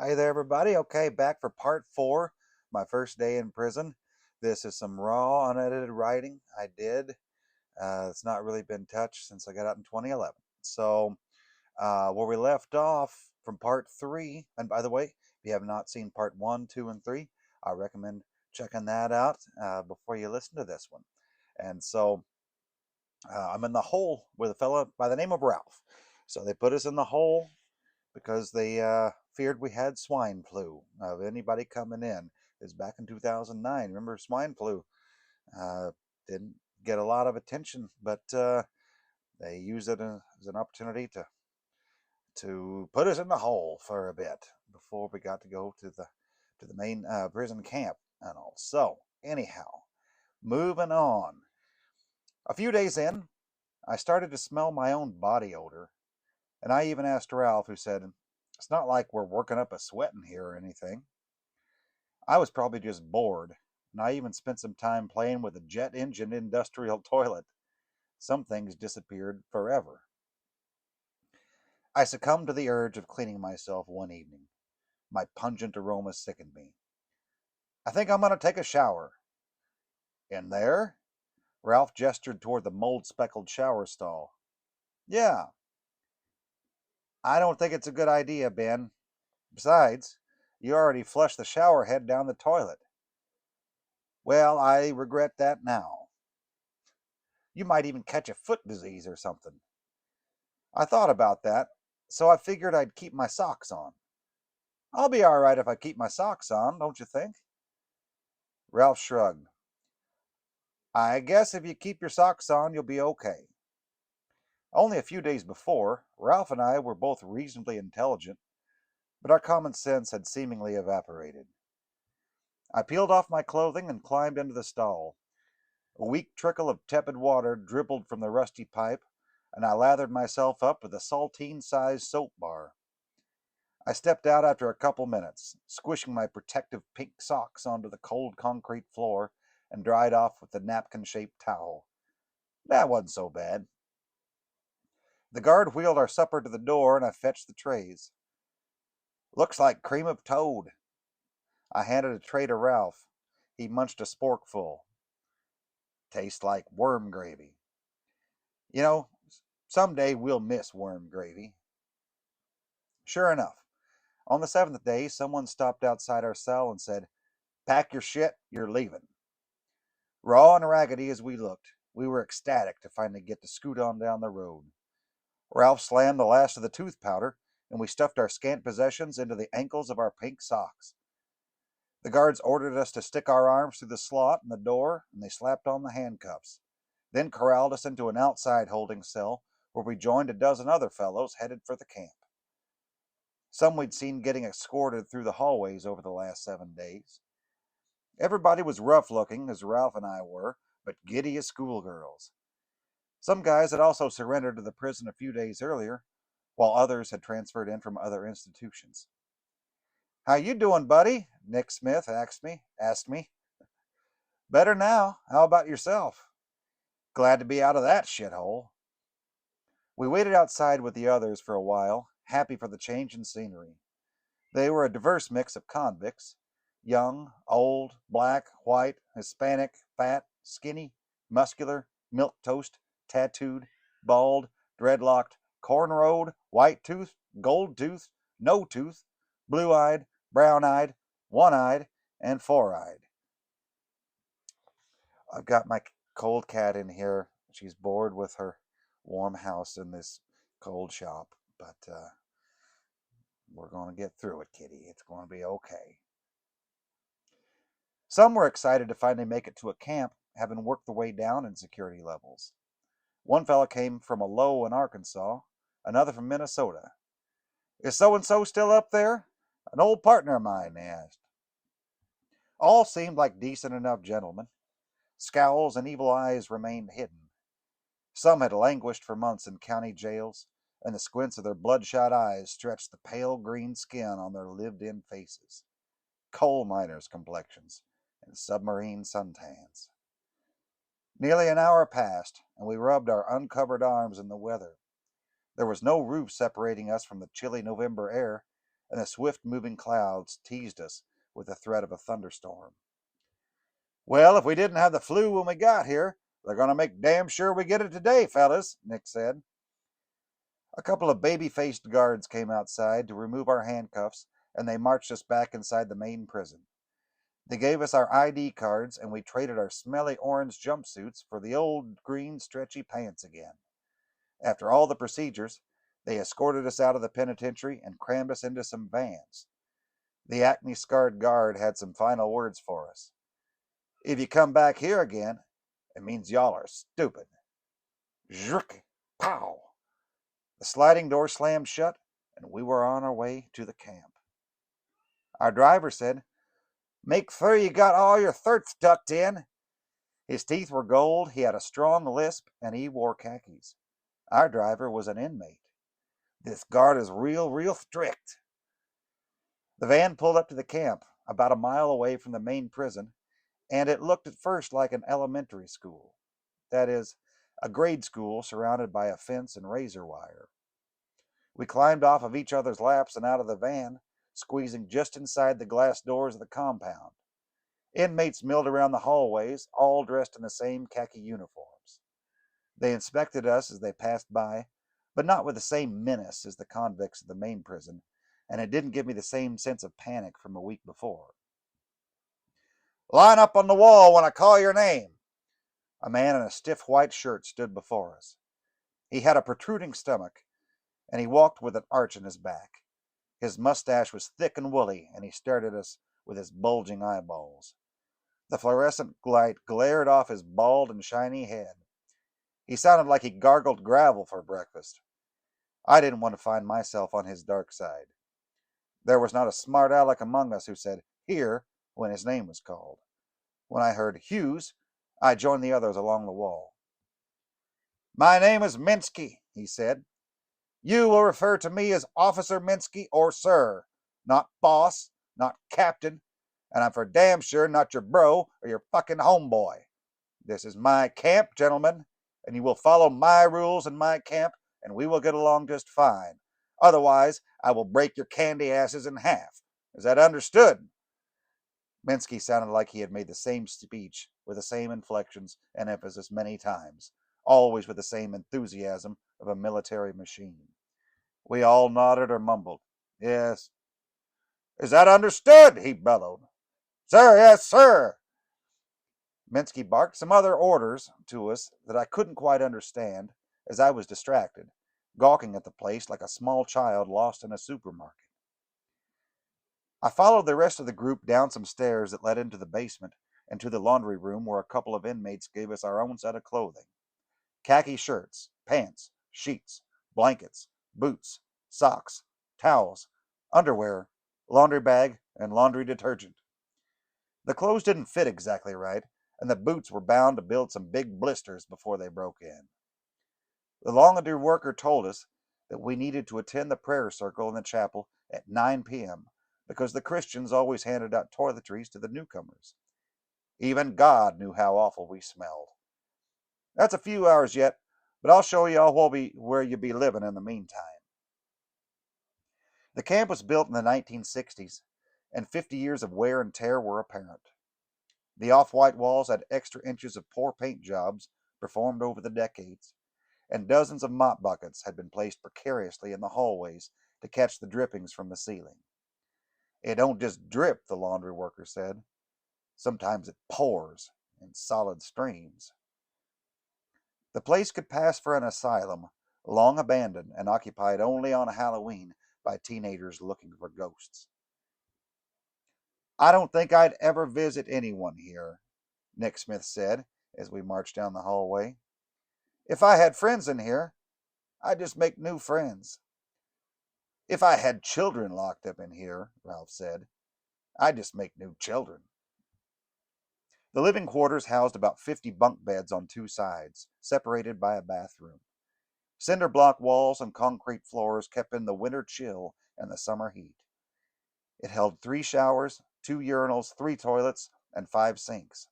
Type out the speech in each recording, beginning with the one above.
Hey there, everybody. Okay, back for part four, my first day in prison. This is some raw, unedited writing I did. It's not really been touched since I got out in 2011. Where we left off from part three, and by the way, if you have not seen part one, two, and three, I recommend checking that out before you listen to this one. I'm in the hole with a fella by the name of Ralph. So they put us in the hole because they feared we had swine flu. Of anybody coming in, is back in 2009. Remember swine flu? Uh, didn't get a lot of attention, but they used it as an opportunity to put us in the hole for a bit before we got to go to the main prison camp and all. So anyhow, moving on. A few days in, I started to smell my own body odor, and I even asked Ralph, who said, "It's not like we're working up a sweat in here or anything." I was probably just bored, and I even spent some time playing with a jet engine industrial toilet. Some things disappeared forever. I succumbed to the urge of cleaning myself one evening. My pungent aroma sickened me. "I think I'm going to take a shower." "In there?" Ralph gestured toward the mold speckled shower stall. "Yeah." "I don't think it's a good idea, Ben. Besides, you already flushed the shower head down the toilet." "Well, I regret that now." "You might even catch a foot disease or something." "I thought about that, so I figured I'd keep my socks on." "I'll be all right if I keep my socks on, don't you think?" Ralph shrugged. "I guess if you keep your socks on, you'll be okay." Only a few days before, Ralph and I were both reasonably intelligent, but our common sense had seemingly evaporated. I peeled off my clothing and climbed into the stall. A weak trickle of tepid water dribbled from the rusty pipe, and I lathered myself up with a saltine-sized soap bar. I stepped out after a couple minutes, squishing my protective pink socks onto the cold concrete floor, and dried off with the napkin-shaped towel. That wasn't so bad. The guard wheeled our supper to the door, and I fetched the trays. "Looks like cream of toad." I handed a tray to Ralph. He munched a sporkful. "Tastes like worm gravy." You know, someday we'll miss worm gravy. Sure enough, on the seventh day, someone stopped outside our cell and said, "Pack your shit, you're leaving." Raw and raggedy as we looked, we were ecstatic to finally get to scoot on down the road. Ralph slammed the last of the tooth powder, and we stuffed our scant possessions into the ankles of our pink socks. The guards ordered us to stick our arms through the slot in the door, and they slapped on the handcuffs, then corralled us into an outside holding cell where we joined a dozen other fellows headed for the camp. Some we'd seen getting escorted through the hallways over the last 7 days. Everybody was rough looking, as Ralph and I were, but giddy as schoolgirls. Some guys had also surrendered to the prison a few days earlier, while others had transferred in from other institutions. "How you doing, buddy?" Nick Smith asked me. "Better now. How about yourself?" "Glad to be out of that shithole." We waited outside with the others for a while, happy for the change in scenery. They were a diverse mix of convicts: young, old, black, white, Hispanic, fat, skinny, muscular, milquetoast, tattooed, bald, dreadlocked, cornrowed, white-toothed, gold-toothed, no-tooth, blue-eyed, brown-eyed, one-eyed, and four-eyed. I've got my cold cat in here. She's bored with her warm house in this cold shop, but we're going to get through it, kitty. It's going to be okay. Some were excited to finally make it to a camp, having worked their way down in security levels. One fellow came from a low in Arkansas, another from Minnesota. "Is so and so still up there?" "An old partner of mine," they asked. All seemed like decent enough gentlemen. Scowls and evil eyes remained hidden. Some had languished for months in county jails, and the squints of their bloodshot eyes stretched the pale green skin on their lived-in faces. Coal miners' complexions and submarine suntans. Nearly an hour passed, and we rubbed our uncovered arms in the weather. There was no roof separating us from the chilly November air, and the swift-moving clouds teased us with the threat of a thunderstorm. "Well, if we didn't have the flu when we got here, they're going to make damn sure we get it today, fellas," Nick said. A couple of baby-faced guards came outside to remove our handcuffs, and they marched us back inside the main prison. They gave us our ID cards, and we traded our smelly orange jumpsuits for the old green stretchy pants again. After all the procedures, they escorted us out of the penitentiary and crammed us into some vans. The acne-scarred guard had some final words for us. "If you come back here again, it means y'all are stupid." Zhrk! Pow! The sliding door slammed shut, and we were on our way to the camp. Our driver said, "Make sure you got all your thirts tucked in." His teeth were gold, he had a strong lisp, and he wore khakis. Our driver was an inmate. "This guard is real strict." The van pulled up to the camp, about a mile away from the main prison, and it looked at first like an elementary school. That is, a grade school surrounded by a fence and razor wire. We climbed off of each other's laps and out of the van, squeezing just inside the glass doors of the compound. Inmates milled around the hallways, all dressed in the same khaki uniforms. They inspected us as they passed by, but not with the same menace as the convicts of the main prison, and it didn't give me the same sense of panic from a week before. "Line up on the wall when I call your name." A man in a stiff white shirt stood before us. He had a protruding stomach, and he walked with an arch in his back. His mustache was thick and woolly, and he stared at us with his bulging eyeballs. The fluorescent light glared off his bald and shiny head. He sounded like he gargled gravel for breakfast. I didn't want to find myself on his dark side. There was not a smart aleck among us who said "here" when his name was called. When I heard Hugh's, I joined the others along the wall. "My name is Minsky," he said. "You will refer to me as Officer Minsky or sir, not boss, not captain, and I'm for damn sure not your bro or your fucking homeboy. This is my camp, gentlemen, and you will follow my rules in my camp, and we will get along just fine. Otherwise, I will break your candy asses in half. Is that understood?" Minsky sounded like he had made the same speech with the same inflections and emphasis many times, always with the same enthusiasm of a military machine. We all nodded or mumbled, "Yes." "Is that understood?" he bellowed. "Sir, yes, sir." Minsky barked some other orders to us that I couldn't quite understand, as I was distracted, gawking at the place like a small child lost in a supermarket. I followed the rest of the group down some stairs that led into the basement and to the laundry room where a couple of inmates gave us our own set of clothing. Khaki shirts, pants, sheets, blankets, boots, socks, towels, underwear, laundry bag, and laundry detergent. The clothes didn't fit exactly right, and the boots were bound to build some big blisters before they broke in. The laundry worker told us that we needed to attend the prayer circle in the chapel at 9 p.m. because the Christians always handed out toiletries to the newcomers. Even God knew how awful we smelled. That's a few hours yet, but I'll show y'all where you'll be living in the meantime. The camp was built in the 1960s, and 50 years of wear and tear were apparent. The off-white walls had extra inches of poor paint jobs performed over the decades, and dozens of mop buckets had been placed precariously in the hallways to catch the drippings from the ceiling. "It don't just drip," the laundry worker said. "Sometimes it pours in solid streams." The place could pass for an asylum, long abandoned and occupied only on Halloween by teenagers looking for ghosts. "I don't think I'd ever visit anyone here," Nick Smith said as we marched down the hallway. "If I had friends in here, I'd just make new friends." "If I had children locked up in here," Ralph said, "I'd just make new children." The living quarters housed about 50 bunk beds on two sides, separated by a bathroom. Cinder block walls and concrete floors kept in the winter chill and the summer heat. It held 3 showers, 2 urinals, 3 toilets, and 5 sinks.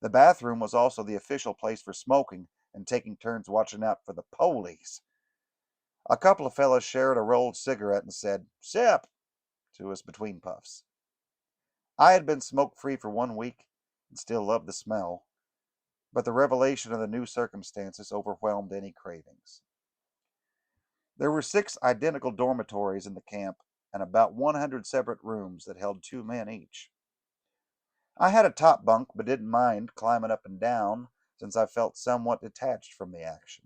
The bathroom was also the official place for smoking and taking turns watching out for the police. A couple of fellows shared a rolled cigarette and said, "Sip," to us between puffs. I had been smoke-free for 1 week and still loved the smell, but the revelation of the new circumstances overwhelmed any cravings. There were 6 identical dormitories in the camp and about 100 separate rooms that held 2 men each. I had a top bunk but didn't mind climbing up and down since I felt somewhat detached from the action.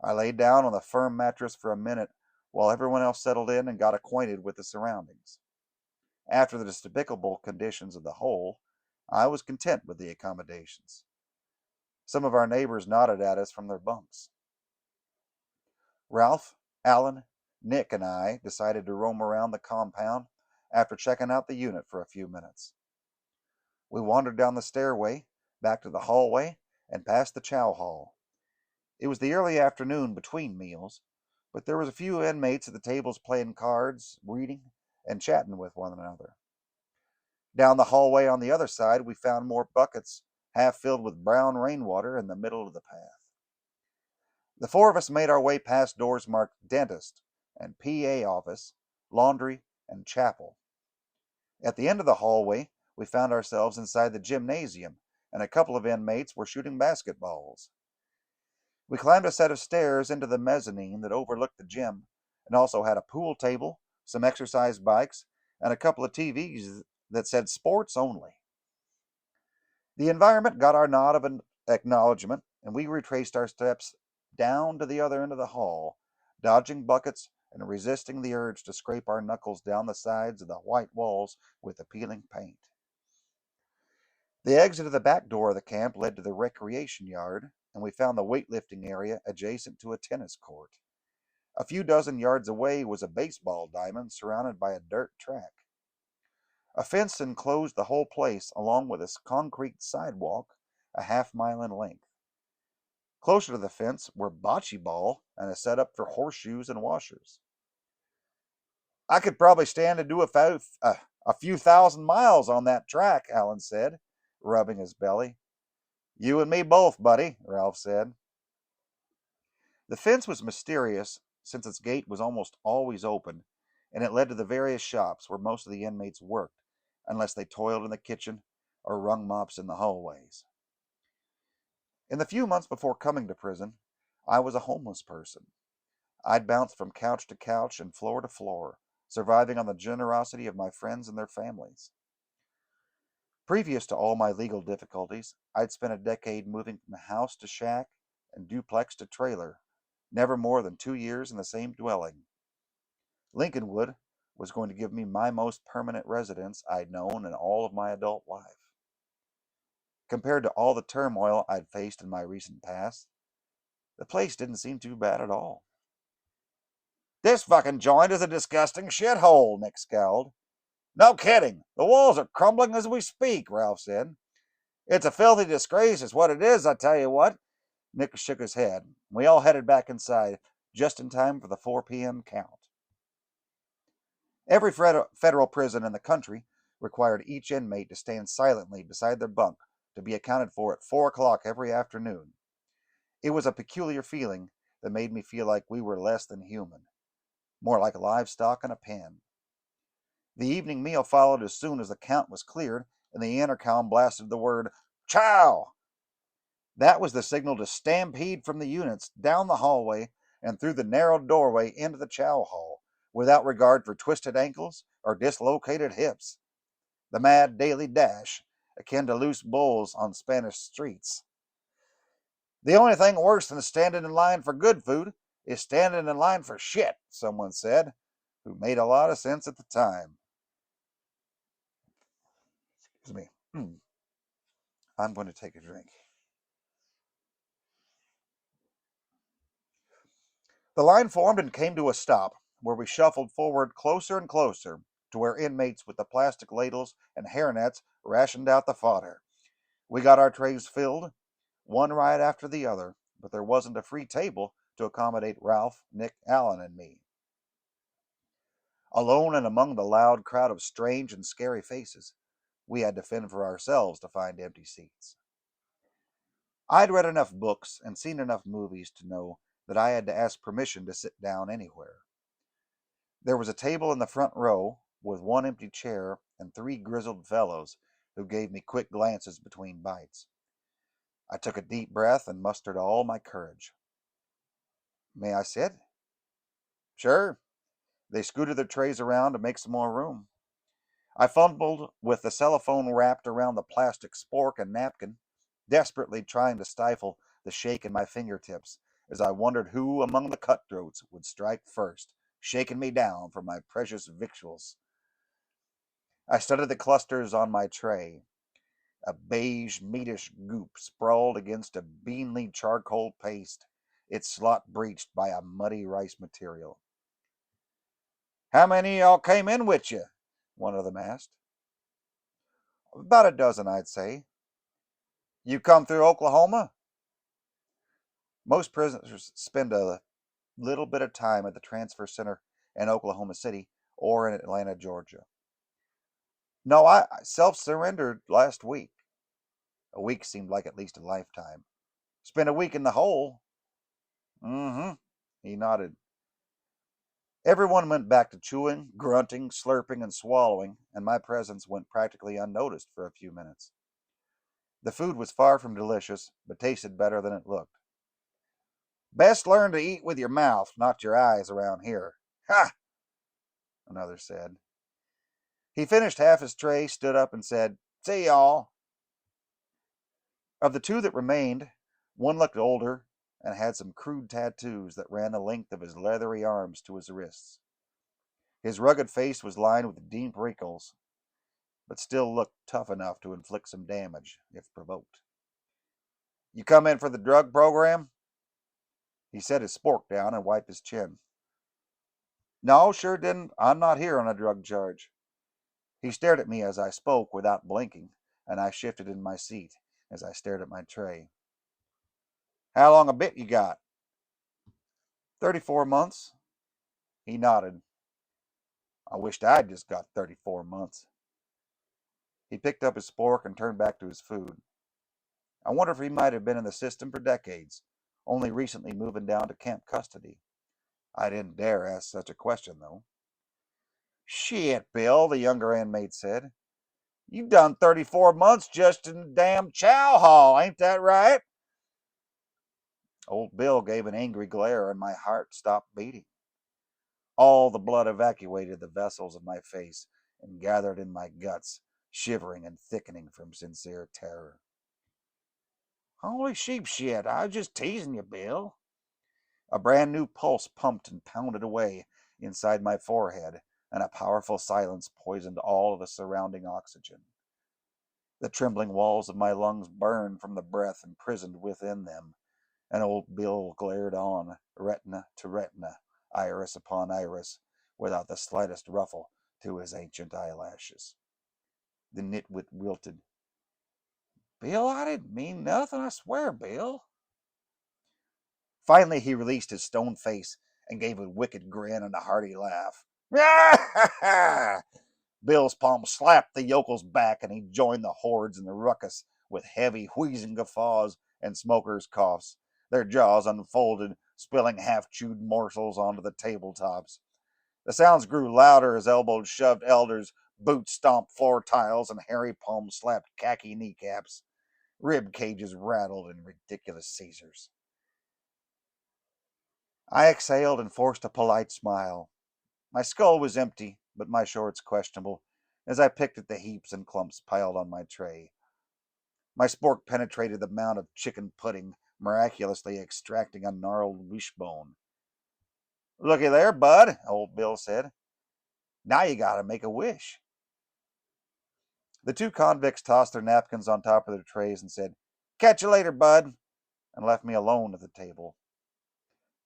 I lay down on the firm mattress for a minute while everyone else settled in and got acquainted with the surroundings. After the despicable conditions of the hole, I was content with the accommodations. Some of our neighbors nodded at us from their bunks. Ralph, Alan, Nick, and I decided to roam around the compound after checking out the unit for a few minutes. We wandered down the stairway, back to the hallway, and past the chow hall. It was the early afternoon between meals, but there was a few inmates at the tables playing cards, reading, and chatting with one another. Down the hallway on the other side, we found more buckets half filled with brown rainwater in the middle of the path. The 4 of us made our way past doors marked dentist and PA office, laundry, and chapel. At the end of the hallway, we found ourselves inside the gymnasium, and a couple of inmates were shooting basketballs. We climbed a set of stairs into the mezzanine that overlooked the gym and also had a pool table, some exercise bikes, and a couple of TVs that said sports only. The environment got our nod of acknowledgement, and we retraced our steps down to the other end of the hall, dodging buckets and resisting the urge to scrape our knuckles down the sides of the white walls with the peeling paint. The exit of the back door of the camp led to the recreation yard, and we found the weightlifting area adjacent to a tennis court. A few dozen yards away was a baseball diamond surrounded by a dirt track. A fence enclosed the whole place, along with a concrete sidewalk a half-mile in length. Closer to the fence were bocce ball and a setup for horseshoes and washers. "I could probably stand to do a few thousand miles on that track," Alan said, rubbing his belly. "You and me both, buddy," Ralph said. The fence was mysterious since its gate was almost always open, and it led to the various shops where most of the inmates worked, unless they toiled in the kitchen or wrung mops in the hallways. In the few months before coming to prison, I was a homeless person. I'd bounced from couch to couch and floor to floor, surviving on the generosity of my friends and their families. Previous to all my legal difficulties, I'd spent a decade moving from house to shack and duplex to trailer, never more than 2 years in the same dwelling. Lincolnwood was going to give me my most permanent residence I'd known in all of my adult life. Compared to all the turmoil I'd faced in my recent past, the place didn't seem too bad at all. "This fucking joint is a disgusting shithole," Nick scowled. "No kidding. The walls are crumbling as we speak," Ralph said. "It's a filthy disgrace is what it is, I tell you what." Nick shook his head. We all headed back inside, just in time for the 4 p.m. count. Every federal prison in the country required each inmate to stand silently beside their bunk to be accounted for at 4 o'clock every afternoon. It was a peculiar feeling that made me feel like we were less than human, more like livestock in a pen. The evening meal followed as soon as the count was cleared, and the intercom blasted the word, "Chow!" That was the signal to stampede from the units, down the hallway, and through the narrow doorway into the chow hall, without regard for twisted ankles or dislocated hips. The mad daily dash, akin to loose bulls on Spanish streets. "The only thing worse than standing in line for good food is standing in line for shit," someone said, who made a lot of sense at the time. Excuse me. I'm going to take a drink. The line formed and came to a stop, where we shuffled forward closer and closer to where inmates with the plastic ladles and hairnets rationed out the fodder. We got our trays filled, one right after the other, but there wasn't a free table to accommodate Ralph, Nick, Alan, and me. Alone and among the loud crowd of strange and scary faces, we had to fend for ourselves to find empty seats. I'd read enough books and seen enough movies to know that I had to ask permission to sit down anywhere. There was a table in the front row with one empty chair and three grizzled fellows who gave me quick glances between bites. I took a deep breath and mustered all my courage. May I sit? Sure. They scooted their trays around to make some more room. I fumbled with the cellophane wrapped around the plastic spork and napkin, desperately trying to stifle the shake in my fingertips as I wondered who among the cutthroats would strike first, shaking me down for my precious victuals. I studied the clusters on my tray. A beige, meatish goop sprawled against a beanly charcoal paste, its slot breached by a muddy rice material. How many y'all came in with you? One of them asked. About a dozen, I'd say. You come through Oklahoma? Most prisoners spend a little bit of time at the transfer center in Oklahoma City or in Atlanta, Georgia. No, I self-surrendered last week. A week seemed like at least a lifetime. Spent a week in the hole. Mm-hmm. He nodded. Everyone went back to chewing, grunting, slurping, and swallowing, and my presence went practically unnoticed for a few minutes. The food was far from delicious, but tasted better than it looked. Best learn to eat with your mouth, not your eyes around here. Ha! Another said. He finished half his tray, stood up, and said, See y'all. Of the two that remained, one looked older and had some crude tattoos that ran the length of his leathery arms to his wrists. His rugged face was lined with deep wrinkles, but still looked tough enough to inflict some damage if provoked. You come in for the drug program? He set his spork down and wiped his chin. No, sure didn't. I'm not here on a drug charge. He stared at me as I spoke without blinking, and I shifted in my seat as I stared at my tray. How long a bit you got? 34 months. He nodded. I wished I'd just got 34 months. He picked up his spork and turned back to his food. I wonder if he might have been in the system for decades, only recently moving down to camp custody. I didn't dare ask such a question, though. Shit, Bill, the younger inmate said. You've done 34 months just in the damn chow hall, ain't that right? Old Bill gave an angry glare and my heart stopped beating. All the blood evacuated the vessels of my face and gathered in my guts, shivering and thickening from sincere terror. Holy sheep shit, I was just teasing you, Bill. A brand new pulse pumped and pounded away inside my forehead, and a powerful silence poisoned all of the surrounding oxygen. The trembling walls of my lungs burned from the breath imprisoned within them, and old Bill glared on, retina to retina, iris upon iris, without the slightest ruffle to his ancient eyelashes. The nitwit wilted. Bill, I didn't mean nothing, I swear, Bill. Finally, he released his stone face and gave a wicked grin and a hearty laugh. Bill's palm slapped the yokel's back, and he joined the hordes in the ruckus with heavy, wheezing guffaws and smokers' coughs, their jaws unfolded, spilling half-chewed morsels onto the tabletops. The sounds grew louder as elbows shoved elders, boots stomped floor tiles, and hairy palms slapped khaki kneecaps. Rib cages rattled in ridiculous seizures. I exhaled and forced a polite smile. My skull was empty, but my shorts questionable, as I picked at the heaps and clumps piled on my tray. My spork penetrated the mound of chicken pudding, miraculously extracting a gnarled wishbone. Looky there, bud, old Bill said. Now you gotta make a wish. The two convicts tossed their napkins on top of their trays and said, Catch you later, bud, and left me alone at the table.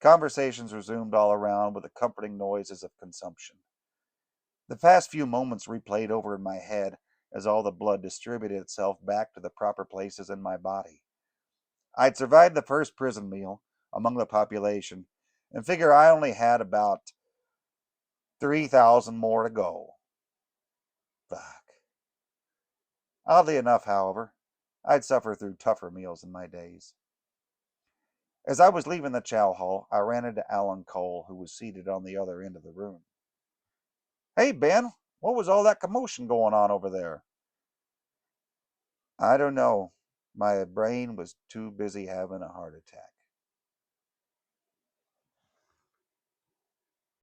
Conversations resumed all around with the comforting noises of consumption. The past few moments replayed over in my head as all the blood distributed itself back to the proper places in my body. I'd survived the first prison meal among the population and figure I only had about 3,000 more to go. Fuck. Oddly enough, however, I'd suffered through tougher meals in my days. As I was leaving the chow hall, I ran into Alan Cole, who was seated on the other end of the room. Hey, Ben, what was all that commotion going on over there? I don't know. My brain was too busy having a heart attack.